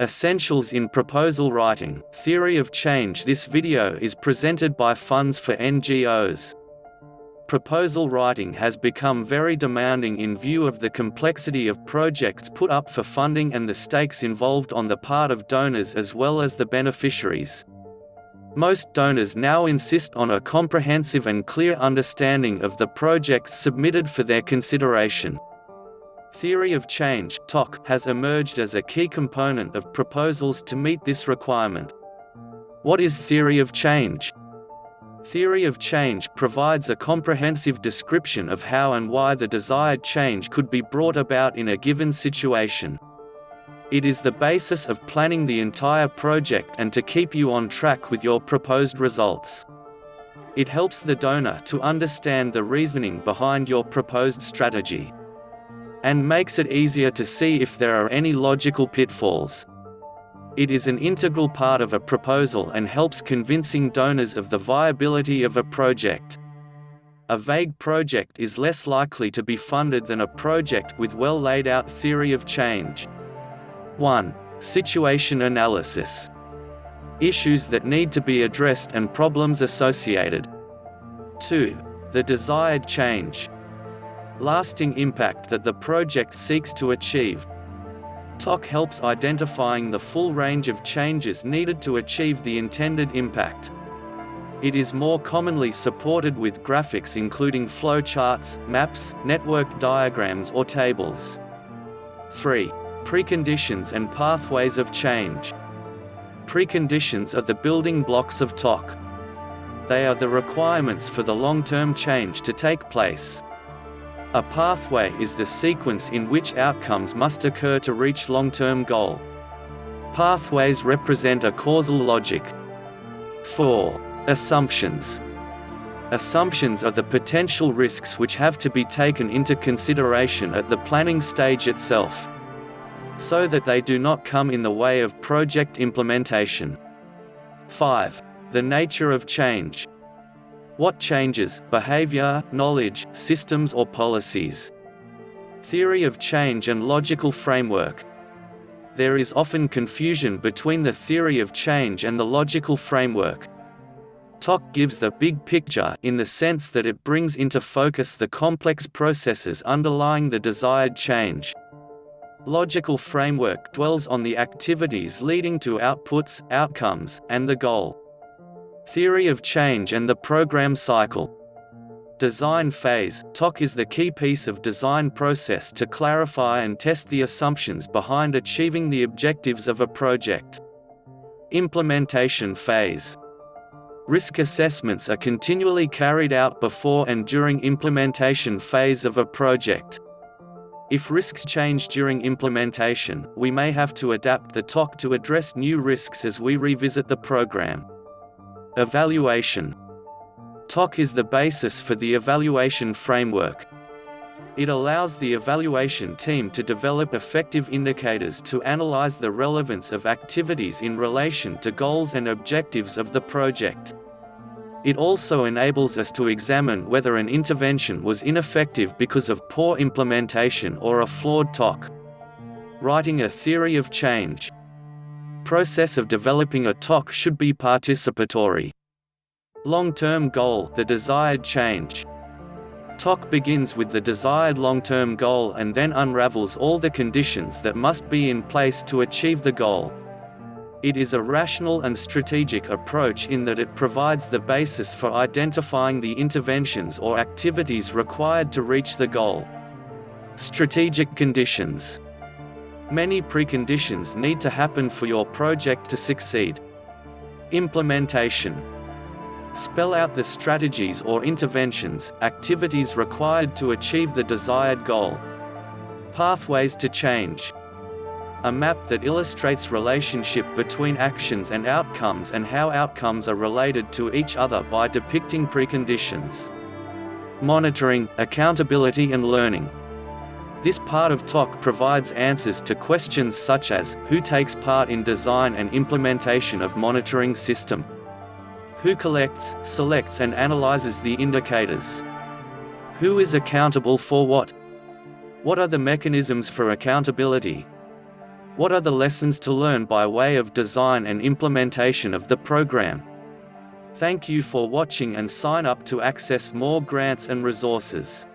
Essentials in Proposal Writing, Theory of Change. This video is presented by Funds for NGOs. Proposal writing has become very demanding in view of the complexity of projects put up for funding and the stakes involved on the part of donors as well as the beneficiaries. Most donors now insist on a comprehensive and clear understanding of the projects submitted for their consideration. Theory of change (ToC) has emerged as a key component of proposals to meet this requirement. What is theory of change? Theory of change provides a comprehensive description of how and why the desired change could be brought about in a given situation. It is the basis of planning the entire project and to keep you on track with your proposed results. It helps the donor to understand the reasoning behind your proposed strategy, and makes it easier to see if there are any logical pitfalls. It is an integral part of a proposal and helps convincing donors of the viability of a project. A vague project is less likely to be funded than a project with well laid out theory of change. 1. Situation analysis. Issues that need to be addressed and problems associated. 2. The desired change. Lasting impact that the project seeks to achieve. ToC helps identifying the full range of changes needed to achieve the intended impact. It is more commonly supported with graphics including flowcharts, maps, network diagrams or tables. 3. Preconditions and pathways of change. Preconditions are the building blocks of ToC. They are the requirements for the long-term change to take place. A pathway is the sequence in which outcomes must occur to reach long-term goal. Pathways represent a causal logic. 4. Assumptions. Assumptions are the potential risks which have to be taken into consideration at the planning stage itself, so that they do not come in the way of project implementation. 5. The nature of change. What changes, behavior, knowledge, systems or policies? Theory of change and logical framework. There is often confusion between the theory of change and the logical framework. ToC gives the big picture in the sense that it brings into focus the complex processes underlying the desired change. Logical framework dwells on the activities leading to outputs, outcomes, and the goal. Theory of change and the program cycle. Design phase. ToC is the key piece of design process to clarify and test the assumptions behind achieving the objectives of a project. Implementation phase. Risk assessments are continually carried out before and during implementation phase of a project. If risks change during implementation, we may have to adapt the ToC to address new risks as we revisit the program. Evaluation. ToC is the basis for the evaluation framework. It allows the evaluation team to develop effective indicators to analyze the relevance of activities in relation to goals and objectives of the project. It also enables us to examine whether an intervention was ineffective because of poor implementation or a flawed ToC. Writing a theory of change. Process of developing a ToC should be participatory. Long-term goal, the desired change. ToC begins with the desired long-term goal and then unravels all the conditions that must be in place to achieve the goal. It is a rational and strategic approach in that it provides the basis for identifying the interventions or activities required to reach the goal. Strategic conditions. Many preconditions need to happen for your project to succeed. Implementation. Spell out the strategies or interventions, activities required to achieve the desired goal. Pathways to change. A map that illustrates relationship between actions and outcomes and how outcomes are related to each other by depicting preconditions. Monitoring, accountability and learning. This part of ToC provides answers to questions such as, who takes part in design and implementation of monitoring system? Who collects, selects and analyzes the indicators? Who is accountable for what? What are the mechanisms for accountability? What are the lessons to learn by way of design and implementation of the program? Thank you for watching and sign up to access more grants and resources.